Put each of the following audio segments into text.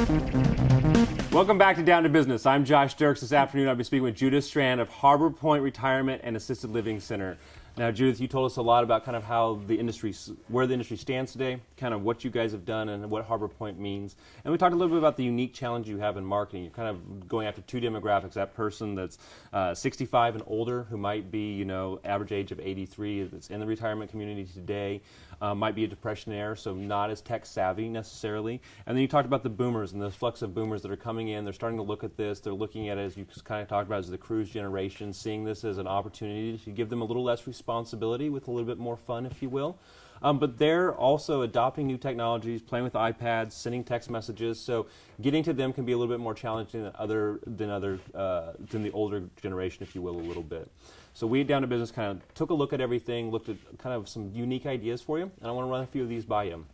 Welcome back to Down to Business. I'm Josh Dirks. This afternoon I'll be speaking with Judit Strand of Harbour Pointe Retirement and Assisted Living Center. Now, Judith, you told us a lot about kind of how the industry, where the industry stands today, kind of what you guys have done and what Harbour Pointe means. And we talked a little bit about the unique challenge you have in marketing. You're kind of going after two demographics, that person that's 65 and older who might be, you know, average age of 83, that's in the retirement community today, might be a depressionaire, so not as tech savvy necessarily. And then you talked about the boomers and the flux of boomers that are coming in. They're starting to look at this. They're looking at it, as you kind of talked about, as the cruise generation, seeing this as an opportunity to give them a little less responsibility with a little bit more fun, if you will. But they're also adopting new technologies, playing with iPads, sending text messages. So getting to them can be a little bit more challenging than the older generation, if you will, a little bit. So we at Down to Business kind of took a look at everything, looked at kind of some unique ideas for you, and I want to run a few of these by you.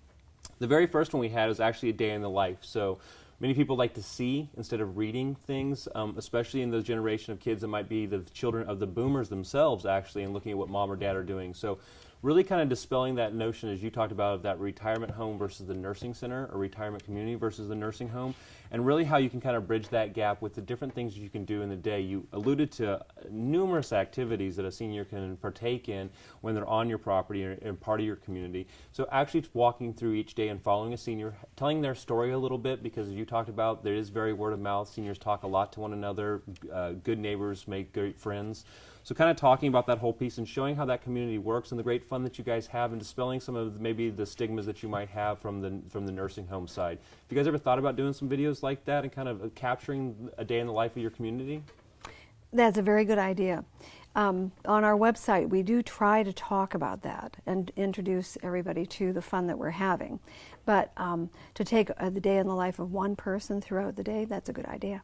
The very first one we had is actually a day in the life. So many people like to see instead of reading things, especially in the generation of kids that might be the children of the boomers themselves, actually, and looking at what mom or dad are doing. So really kind of dispelling that notion, as you talked about, of that retirement home versus the nursing center, or retirement community versus the nursing home, and really how you can kind of bridge that gap with the different things you can do in the day. You alluded to numerous activities that a senior can partake in when they're on your property and part of your community. So actually walking through each day and following a senior, telling their story a little bit, because as you talked about, there is very word of mouth. Seniors talk a lot to one another. Good neighbors make great friends. So kind of talking about that whole piece and showing how that community works and the great fun that you guys have, and dispelling some of maybe the stigmas that you might have from the nursing home side. Have you guys ever thought about doing some videos like that and kind of capturing a day in the life of your community? That's a very good idea. On our website, we do try to talk about that and introduce everybody to the fun that we're having. But to take the day in the life of one person throughout the day, that's a good idea.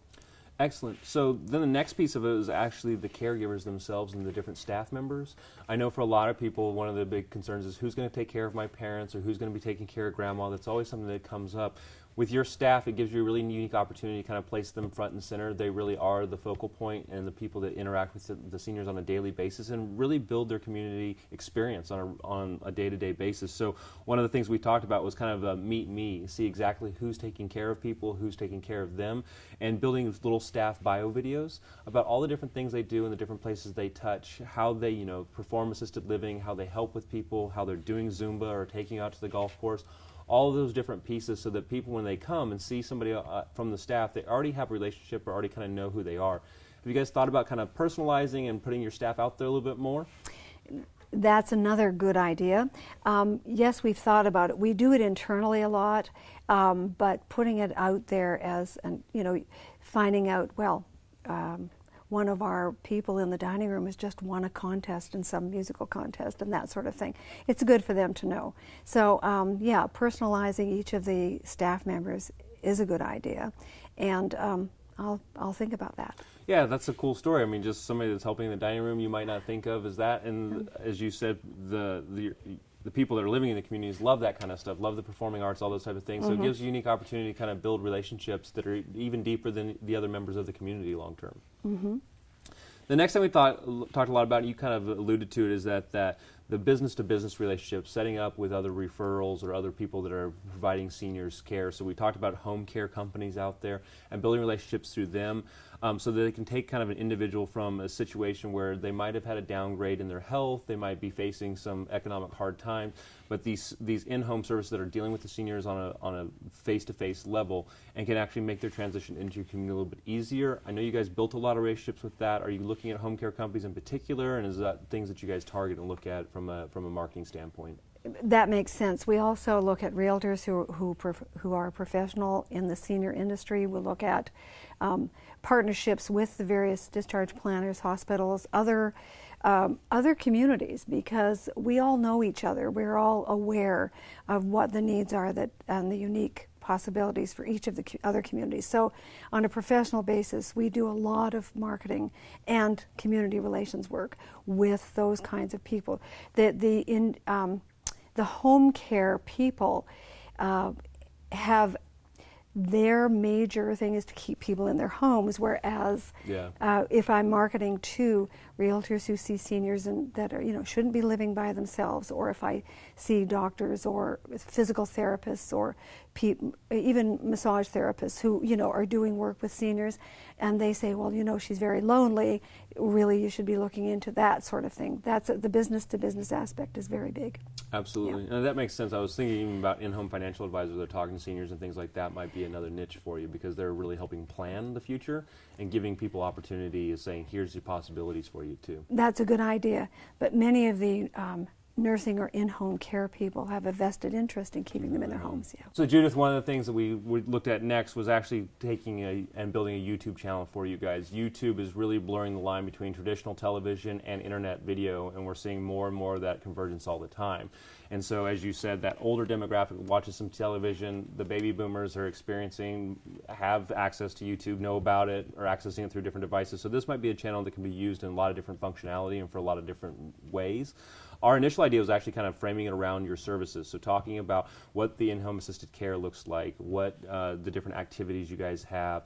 Excellent. So then the next piece of it is actually the caregivers themselves and the different staff members. I know for a lot of people, one of the big concerns is who's going to take care of my parents, or who's going to be taking care of grandma. That's always something that comes up. With your staff, it gives you a really unique opportunity to kind of place them front and center. They really are the focal point and the people that interact with the seniors on a daily basis and really build their community experience on a day-to-day basis. So one of the things we talked about was kind of a meet me, see exactly who's taking care of people, who's taking care of them, and building little staff bio videos about all the different things they do and the different places they touch, how they, you know, perform assisted living, how they help with people, how they're doing Zumba or taking out to the golf course. All of those different pieces, so that people, when they come and see somebody from the staff, they already have a relationship or already kind of know who they are. Have you guys thought about kind of personalizing and putting your staff out there a little bit more? That's another good idea. Yes, we've thought about it. We do it internally a lot, but putting it out there as, you know, finding out, well, one of our people in the dining room has just won a contest in some musical contest and that sort of thing. It's good for them to know. So yeah, personalizing each of the staff members is a good idea, and I'll think about that. Yeah, that's a cool story. I mean, just somebody that's helping in the dining room you might not think of as that, and as you said, the people that are living in the communities love that kind of stuff, love the performing arts, all those type of things. So it gives you a unique opportunity to kind of build relationships that are even deeper than the other members of the community long term. The next thing we talked a lot about, you kind of alluded to it, is that the business-to-business relationship, setting up with other referrals or other people that are providing seniors care. So we talked about home care companies out there and building relationships through them, so that they can take kind of an individual from a situation where they might have had a downgrade in their health, they might be facing some economic hard times, but these in-home services that are dealing with the seniors on a face-to-face level and can actually make their transition into your community a little bit easier. I know you guys built a lot of relationships with that. Are you looking at home care companies in particular, and is that things that you guys target and look at from a marketing standpoint? That makes sense. We also look at realtors who are professional in the senior industry. We look at partnerships with the various discharge planners, hospitals, other communities, because we all know each other. We're all aware of what the needs are and the unique possibilities for each of the other communities. So on a professional basis, we do a lot of marketing and community relations work with those kinds of people. The home care people have their major thing is to keep people in their homes, whereas if I'm marketing to realtors who see seniors and that are, shouldn't be living by themselves, or if I see doctors or physical therapists or even massage therapists who, are doing work with seniors, and they say, well, she's very lonely, really you should be looking into that sort of thing. That's the business-to-business aspect is very big. Absolutely. Yeah. And that makes sense. I was thinking even about in-home financial advisors that are talking to seniors and things like that might be another niche for you, because they're really helping plan the future and giving people opportunity, is saying, here's the possibilities for you too. That's a good idea. But many of the nursing or in-home care people have a vested interest in keeping them in their homes. Yeah. So Judith, one of the things that we looked at next was actually taking and building a YouTube channel for you guys. YouTube is really blurring the line between traditional television and internet video, and we're seeing more and more of that convergence all the time. And so, as you said, that older demographic watches some television, the baby boomers are have access to YouTube, know about it, or accessing it through different devices. So this might be a channel that can be used in a lot of different functionality and for a lot of different ways. Our initial idea was actually kind of framing it around your services, so talking about what the in-home assisted care looks like, what the different activities you guys have,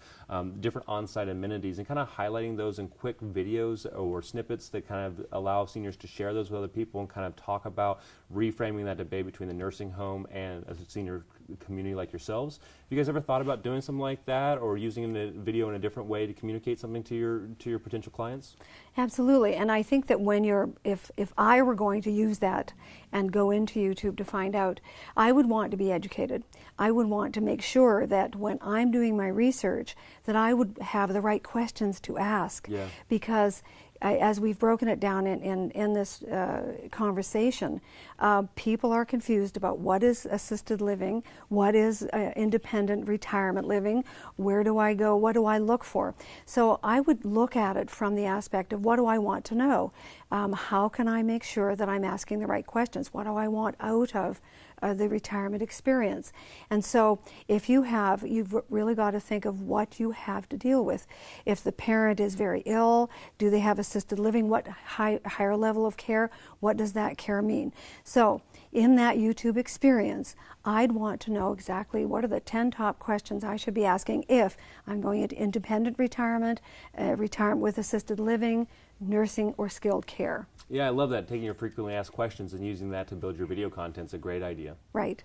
different on-site amenities, and kind of highlighting those in quick videos or snippets that kind of allow seniors to share those with other people and kind of talk about reframing that debate between the nursing home and a senior community like yourselves. Have you guys ever thought about doing something like that, or using the video in a different way to communicate something to your potential clients? Absolutely, and I think that if I were going to use that and go into YouTube to find out, I would want to be educated. I would want to make sure that when I'm doing my research that I would have the right questions to ask, because as we've broken it down in this conversation, people are confused about what is assisted living, what is independent retirement living, where do I go, what do I look for. So I would look at it from the aspect of what do I want to know, how can I make sure that I'm asking the right questions, what do I want out of the retirement experience. And so if you've really got to think of what you have to deal with. If the parent is very ill, do they have assisted living? What higher level of care? What does that care mean? So in that YouTube experience, I'd want to know exactly what are the 10 top questions I should be asking if I'm going into independent retirement, retirement with assisted living, nursing, or skilled care. Yeah, I love that. Taking your frequently asked questions and using that to build your video content is a great idea. Right.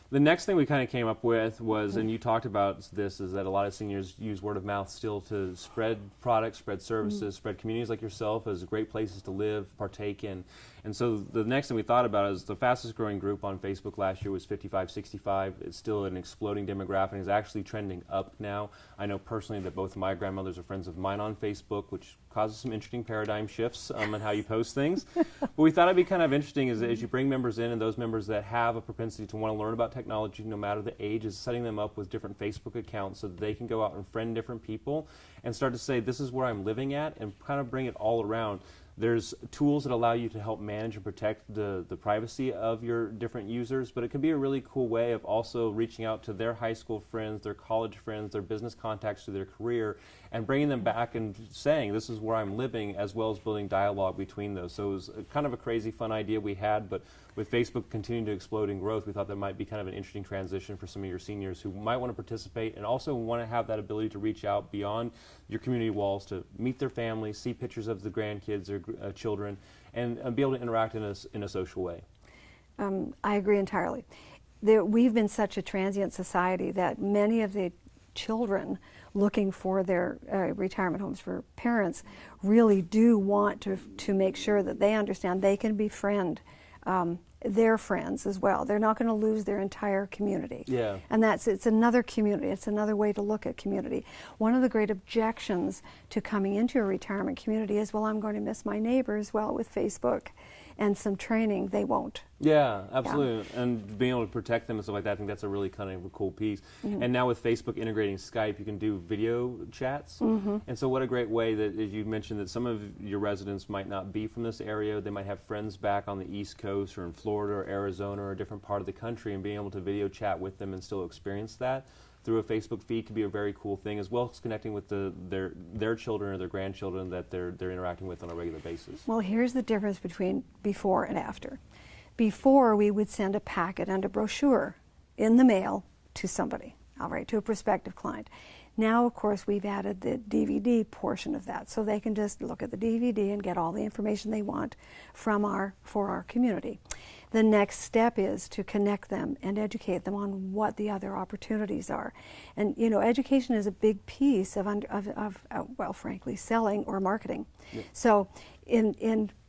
The next thing we kind of came up with was, and you talked about this, is that a lot of seniors use word of mouth still to spread products, spread services, spread communities like yourself as great places to live, partake in. And so the next thing we thought about is the fastest growing group on Facebook last year was 55-65. It's still an exploding demographic. It's actually trending up now. I know personally that both of my grandmothers are friends of mine on Facebook, which causes some interesting paradigm shifts on how you post things. But we thought it'd be kind of interesting is as you bring members in, and those members that have a propensity to want to learn about technology, no matter the age, is setting them up with different Facebook accounts so that they can go out and friend different people and start to say, this is where I'm living at, and kind of bring it all around. There's tools that allow you to help manage and protect the privacy of your different users, but it can be a really cool way of also reaching out to their high school friends, their college friends, their business contacts through their career, and bringing them back and saying, this is where I'm living, as well as building dialogue between those. So it was kind of a crazy, fun idea we had, but with Facebook continuing to explode in growth, we thought that might be kind of an interesting transition for some of your seniors who might want to participate and also want to have that ability to reach out beyond your community walls to meet their families, see pictures of the grandkids or children, and be able to interact in a social way. I agree entirely. We've been such a transient society that many of the children looking for their retirement homes for parents really do want to make sure that they understand they can befriend their friends as well. They're not going to lose their entire community. Yeah. And it's another community. It's another way to look at community. One of the great objections to coming into a retirement community is, well, I'm going to miss my neighbors. Well, with Facebook and some training, they won't. Yeah, absolutely. Yeah. And being able to protect them and stuff like that, I think that's a really kind of a cool piece. Mm-hmm. And now with Facebook integrating Skype, you can do video chats. Mm-hmm. And so what a great way that, as you mentioned, that some of your residents might not be from this area. They might have friends back on the East Coast or in Florida or Arizona or a different part of the country, and being able to video chat with them and still experience that through a Facebook feed could be a very cool thing, as well as connecting with their children or their grandchildren that they're interacting with on a regular basis. Well, here's the difference between before and after. Before, we would send a packet and a brochure in the mail to somebody. all right, to a prospective client. Now, of course, we've added the DVD portion of that, so they can just look at the DVD and get all the information they want for our community. The next step is to connect them and educate them on what the other opportunities are. And, you know, education is a big piece of well, frankly, selling or marketing. Yeah. So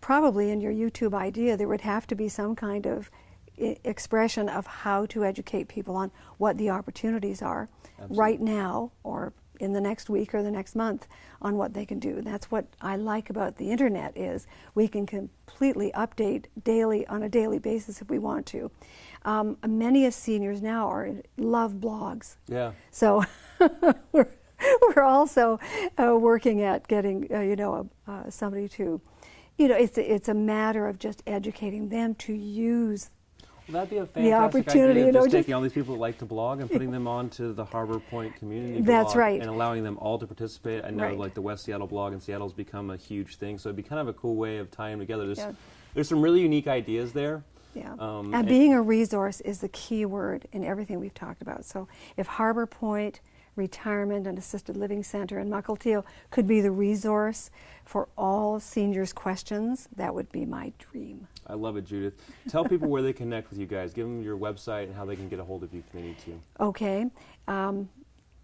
probably in your YouTube idea, there would have to be some kind of expression of how to educate people on what the opportunities are. Absolutely. Right now, or in the next week or the next month, on what they can do. That's what I like about the internet, is we can completely update daily, on a daily basis if we want to. Many seniors now love blogs. Yeah. So we're also working at getting somebody to, it's a matter of just educating them to use that'd be a fantastic idea, just taking all these people that like to blog and putting them onto the Harbour Pointe community That's blog, right. and allowing them all to participate. I know right. like the West Seattle blog in Seattle's become a huge thing, so it'd be kind of a cool way of tying them together. There's some really unique ideas there. Yeah. And being a resource is the key word in everything we've talked about. So if Harbour Pointe Retirement and Assisted Living Center in Mukilteo could be the resource for all seniors' questions, that would be my dream. I love it, Judith. Tell people where they connect with you guys. Give them your website and how they can get a hold of you if they need to. Okay.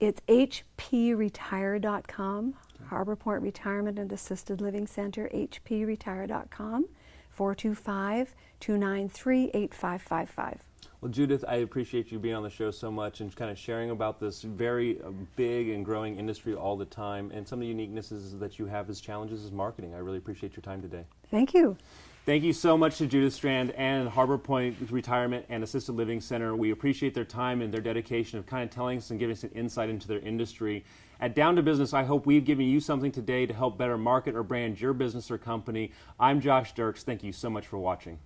It's hpretire.com, Harbour Pointe Retirement and Assisted Living Center, hpretire.com, 425-293-8555. Well, Judith, I appreciate you being on the show so much and kind of sharing about this very big and growing industry all the time, and some of the uniquenesses that you have as challenges as marketing. I really appreciate your time today. Thank you. Thank you so much to Judith Strand and Harbour Pointe Retirement and Assisted Living Center. We appreciate their time and their dedication of kind of telling us and giving us an insight into their industry. At Down to Business, I hope we've given you something today to help better market or brand your business or company. I'm Josh Dirks. Thank you so much for watching.